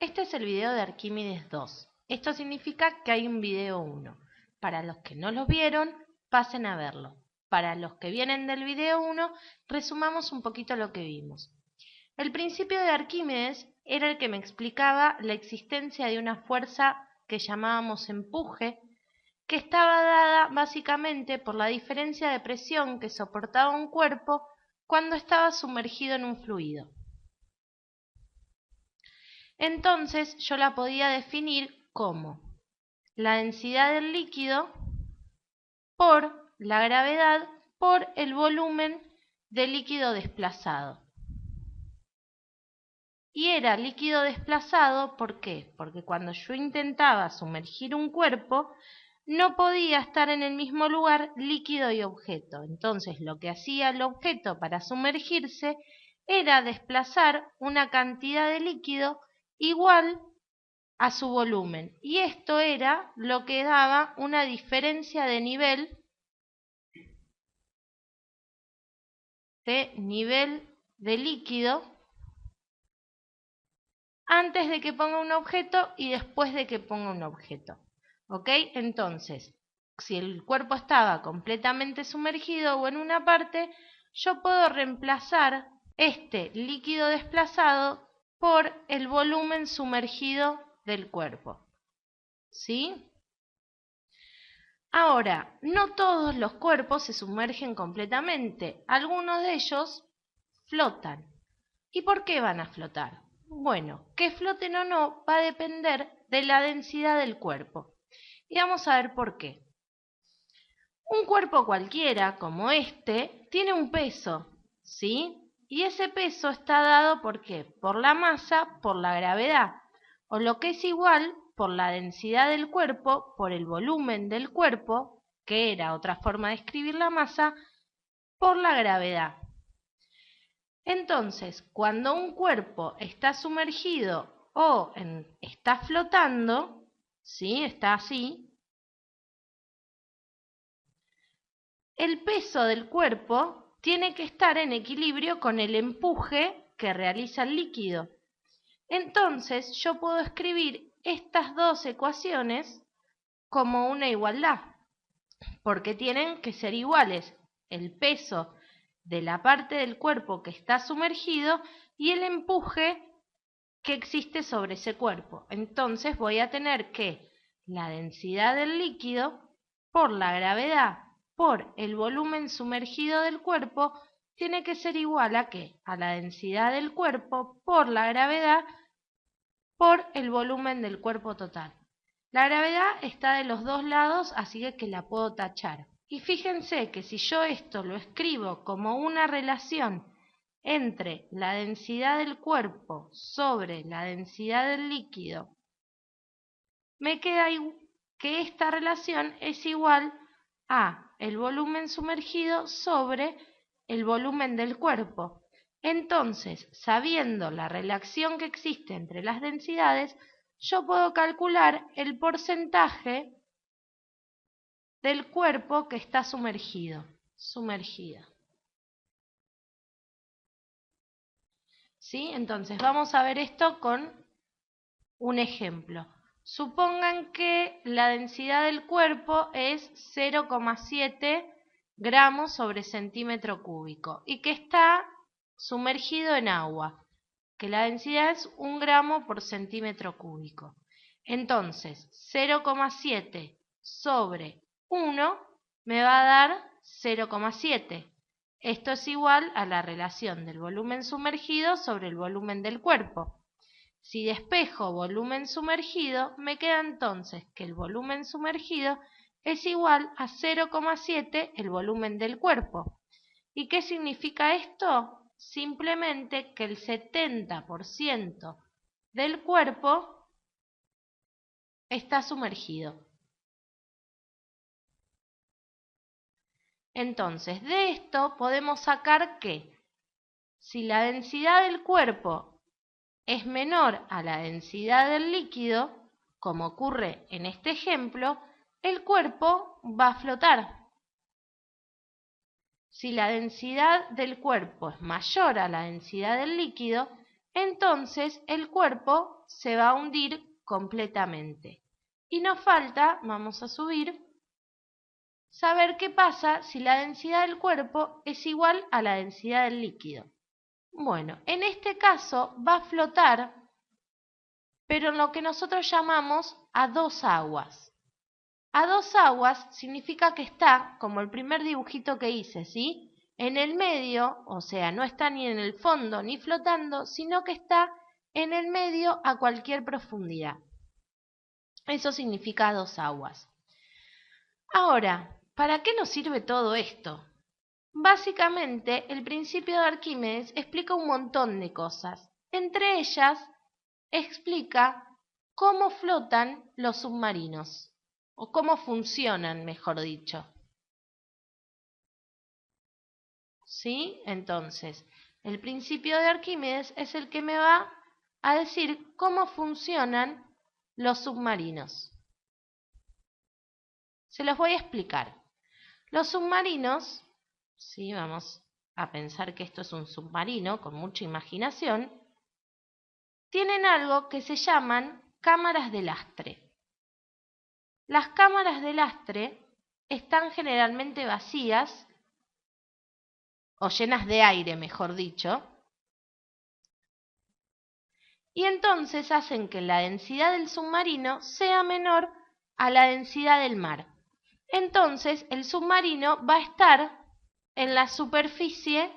Este es el video de Arquímedes 2. Esto significa que hay un video 1. Para los que no lo vieron, pasen a verlo. Para los que vienen del video 1, resumamos un poquito lo que vimos. El principio de Arquímedes era el que me explicaba la existencia de una fuerza que llamábamos empuje, que estaba dada básicamente por la diferencia de presión que soportaba un cuerpo cuando estaba sumergido en un fluido. Entonces yo la podía definir como la densidad del líquido por la gravedad por el volumen del líquido desplazado. Y era líquido desplazado, ¿por qué? Porque cuando yo intentaba sumergir un cuerpo, no podía estar en el mismo lugar líquido y objeto. Entonces lo que hacía el objeto para sumergirse era desplazar una cantidad de líquido igual a su volumen. Y esto era lo que daba una diferencia de nivel de líquido antes de que ponga un objeto y después de que ponga un objeto. ¿Ok? Entonces, si el cuerpo estaba completamente sumergido o en una parte, yo puedo reemplazar este líquido desplazado por el volumen sumergido del cuerpo. ¿Sí? Ahora, no todos los cuerpos se sumergen completamente. Algunos de ellos flotan. ¿Y por qué van a flotar? Bueno, que floten o no va a depender de la densidad del cuerpo. Y vamos a ver por qué. Un cuerpo cualquiera, como este, tiene un peso, ¿sí? Y ese peso está dado ¿por qué? Por la masa, por la gravedad, o lo que es igual, por la densidad del cuerpo, por el volumen del cuerpo, que era otra forma de escribir la masa, por la gravedad. Entonces, cuando un cuerpo está sumergido o está flotando, ¿sí? Está así, el peso del cuerpo tiene que estar en equilibrio con el empuje que realiza el líquido. Entonces, yo puedo escribir estas dos ecuaciones como una igualdad, porque tienen que ser iguales. El peso de la parte del cuerpo que está sumergido y el empuje que existe sobre ese cuerpo. Entonces voy a tener que la densidad del líquido por la gravedad por el volumen sumergido del cuerpo tiene que ser igual a ¿qué? A la densidad del cuerpo por la gravedad por el volumen del cuerpo total. La gravedad está de los dos lados, así que la puedo tachar. Y fíjense que si yo esto lo escribo como una relación entre la densidad del cuerpo sobre la densidad del líquido, me queda que esta relación es igual a el volumen sumergido sobre el volumen del cuerpo. Entonces, sabiendo la relación que existe entre las densidades, yo puedo calcular el porcentaje del cuerpo que está sumergido. ¿Sí? Entonces, vamos a ver esto con un ejemplo. Supongan que la densidad del cuerpo es 0,7 gramos sobre centímetro cúbico y que está sumergido en agua, que la densidad es 1 gramo por centímetro cúbico. Entonces, 0,7 sobre 1 me va a dar 0,7. Esto es igual a la relación del volumen sumergido sobre el volumen del cuerpo. Si despejo volumen sumergido, me queda entonces que el volumen sumergido es igual a 0,7 el volumen del cuerpo. ¿Y qué significa esto? Simplemente que el 70% del cuerpo está sumergido. Entonces, de esto podemos sacar que si la densidad del cuerpo es menor a la densidad del líquido, como ocurre en este ejemplo, el cuerpo va a flotar. Si la densidad del cuerpo es mayor a la densidad del líquido, entonces el cuerpo se va a hundir completamente. Y nos falta, vamos a subir, saber qué pasa si la densidad del cuerpo es igual a la densidad del líquido. Bueno, en este caso va a flotar, pero en lo que nosotros llamamos a dos aguas. A dos aguas significa que está, como el primer dibujito que hice, ¿sí? En el medio, o sea, no está ni en el fondo ni flotando, sino que está en el medio a cualquier profundidad. Eso significa dos aguas. Ahora, ¿para qué nos sirve todo esto? Básicamente, el principio de Arquímedes explica un montón de cosas. Entre ellas, explica cómo flotan los submarinos, o cómo funcionan, mejor dicho. ¿Sí? Entonces, el principio de Arquímedes es el que me va a decir cómo funcionan los submarinos. Se los voy a explicar. Los submarinos, ¿sí? Vamos a pensar que esto es un submarino con mucha imaginación, tienen algo que se llaman cámaras de lastre. Las cámaras de lastre están generalmente vacías, o llenas de aire, mejor dicho, y entonces hacen que la densidad del submarino sea menor a la densidad del mar. Entonces el submarino va a estar en la superficie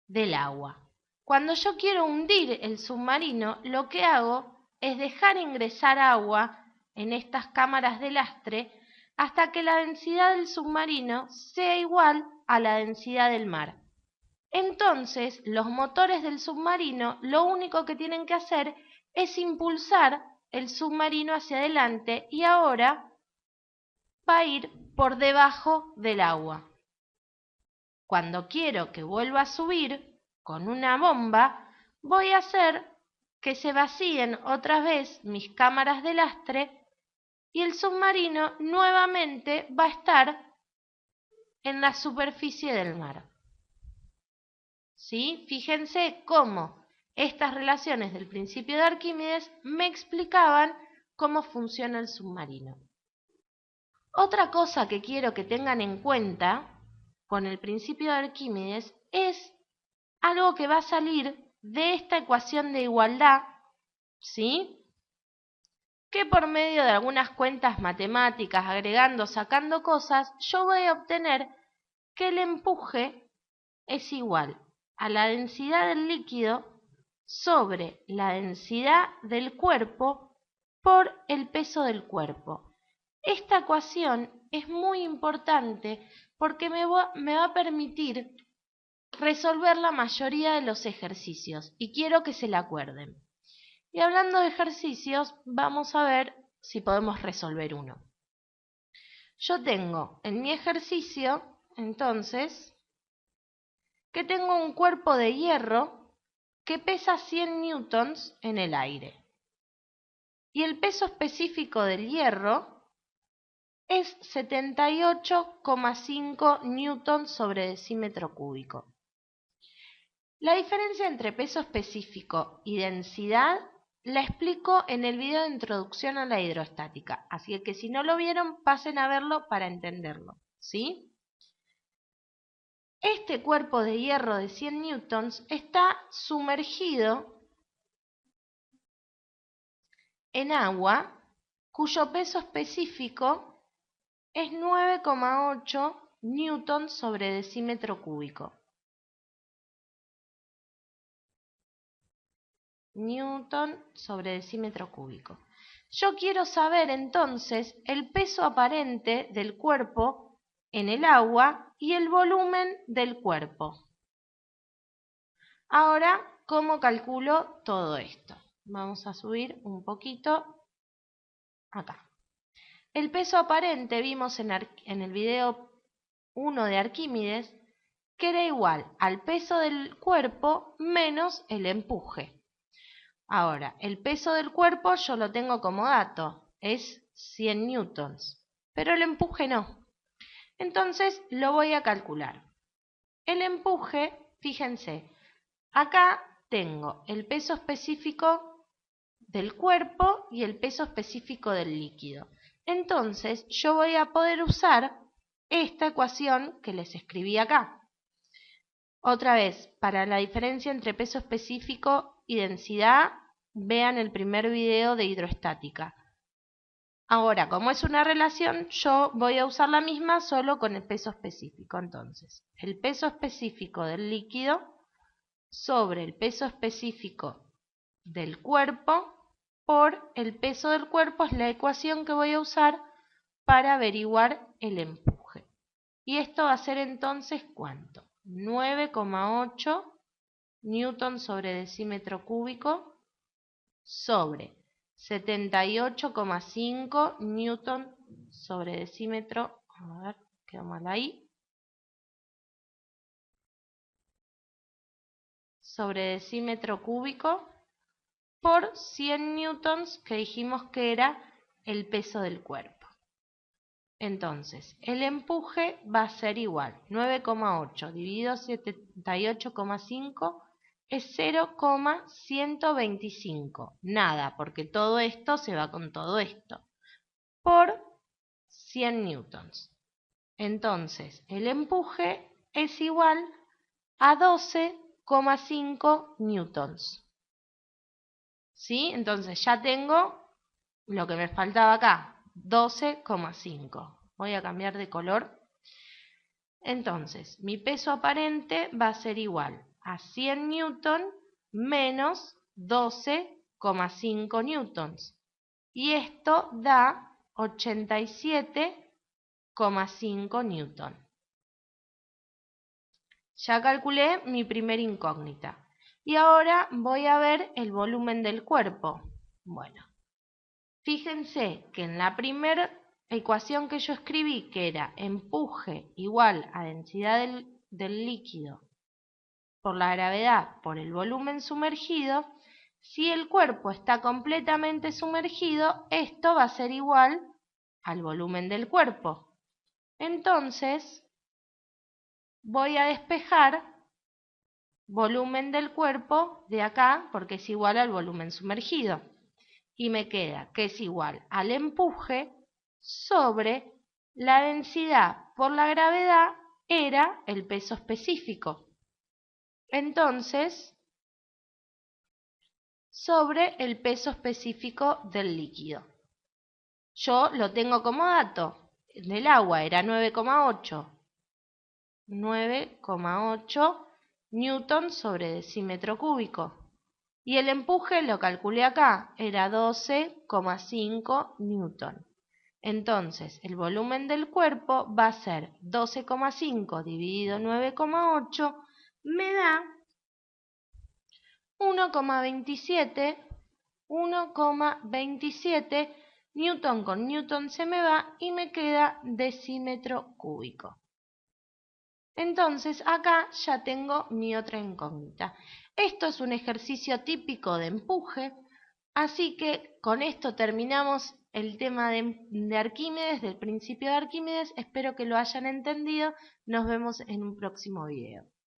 del agua. Cuando yo quiero hundir el submarino, lo que hago es dejar ingresar agua en estas cámaras de lastre hasta que la densidad del submarino sea igual a la densidad del mar. Entonces, los motores del submarino lo único que tienen que hacer es impulsar el submarino hacia adelante y ahora va a ir por debajo del agua. Cuando quiero que vuelva a subir con una bomba, voy a hacer que se vacíen otra vez mis cámaras de lastre y el submarino nuevamente va a estar en la superficie del mar. ¿Sí? Fíjense cómo estas relaciones del principio de Arquímedes me explicaban cómo funciona el submarino. Otra cosa que quiero que tengan en cuenta con el principio de Arquímedes es algo que va a salir de esta ecuación de igualdad, ¿sí? Que por medio de algunas cuentas matemáticas, agregando, sacando cosas, yo voy a obtener que el empuje es igual a la densidad del líquido sobre la densidad del cuerpo por el peso del cuerpo. Esta ecuación es muy importante porque me va a permitir resolver la mayoría de los ejercicios y quiero que se la acuerden. Y hablando de ejercicios, vamos a ver si podemos resolver uno. Yo tengo en mi ejercicio, entonces, que tengo un cuerpo de hierro que pesa 100 newtons en el aire. Y el peso específico del hierro es 78,5 newtons sobre decímetro cúbico. La diferencia entre peso específico y densidad la explico en el video de introducción a la hidrostática, así que si no lo vieron, pasen a verlo para entenderlo, ¿sí? Este cuerpo de hierro de 100 newtons está sumergido en agua cuyo peso específico es 9,8 newtons sobre decímetro cúbico. Newton sobre decímetro cúbico. Yo quiero saber entonces el peso aparente del cuerpo en el agua y el volumen del cuerpo. Ahora, ¿cómo calculo todo esto? Vamos a subir un poquito acá. El peso aparente vimos en el video 1 de Arquímedes que era igual al peso del cuerpo menos el empuje. Ahora, el peso del cuerpo yo lo tengo como dato, es 100 newtons, pero el empuje no. Entonces lo voy a calcular. El empuje, fíjense, acá tengo el peso específico del cuerpo y el peso específico del líquido. Entonces yo voy a poder usar esta ecuación que les escribí acá. Otra vez, para la diferencia entre peso específico y densidad, vean el primer video de hidrostática. Ahora, como es una relación, yo voy a usar la misma solo con el peso específico. Entonces, el peso específico del líquido sobre el peso específico del cuerpo por el peso del cuerpo es la ecuación que voy a usar para averiguar el empuje. Y esto va a ser entonces, ¿cuánto? 9,8 newton sobre decímetro cúbico sobre 78,5 newton sobre decímetro, a ver, quedó mal ahí, sobre decímetro cúbico por 100 newtons que dijimos que era el peso del cuerpo. Entonces, el empuje va a ser igual, 9,8 dividido 78,5 es 0,125, nada, porque todo esto se va con todo esto, por 100 newtons. Entonces, el empuje es igual a 12,5 newtons. ¿Sí? Entonces ya tengo lo que me faltaba acá, 12,5. Voy a cambiar de color. Entonces, mi peso aparente va a ser igual a 100 newton menos 12,5 newtons. Y esto da 87,5 newton. Ya calculé mi primera incógnita. Y ahora voy a ver el volumen del cuerpo. Bueno, fíjense que en la primera ecuación que yo escribí, que era empuje igual a densidad del líquido por la gravedad por el volumen sumergido, si el cuerpo está completamente sumergido, esto va a ser igual al volumen del cuerpo. Entonces, voy a despejar volumen del cuerpo de acá porque es igual al volumen sumergido. Y me queda que es igual al empuje sobre la densidad por la gravedad era el peso específico. Entonces, sobre el peso específico del líquido. Yo lo tengo como dato. Del agua era 9,8. 9,8 newton sobre decímetro cúbico. Y el empuje lo calculé acá, era 12,5 newton. Entonces, el volumen del cuerpo va a ser 12,5 dividido 9,8, me da 1,27 newton con newton se me va y me queda decímetro cúbico. Entonces acá ya tengo mi otra incógnita. Esto es un ejercicio típico de empuje, así que con esto terminamos el tema de Arquímedes, del principio de Arquímedes. Espero que lo hayan entendido. Nos vemos en un próximo video.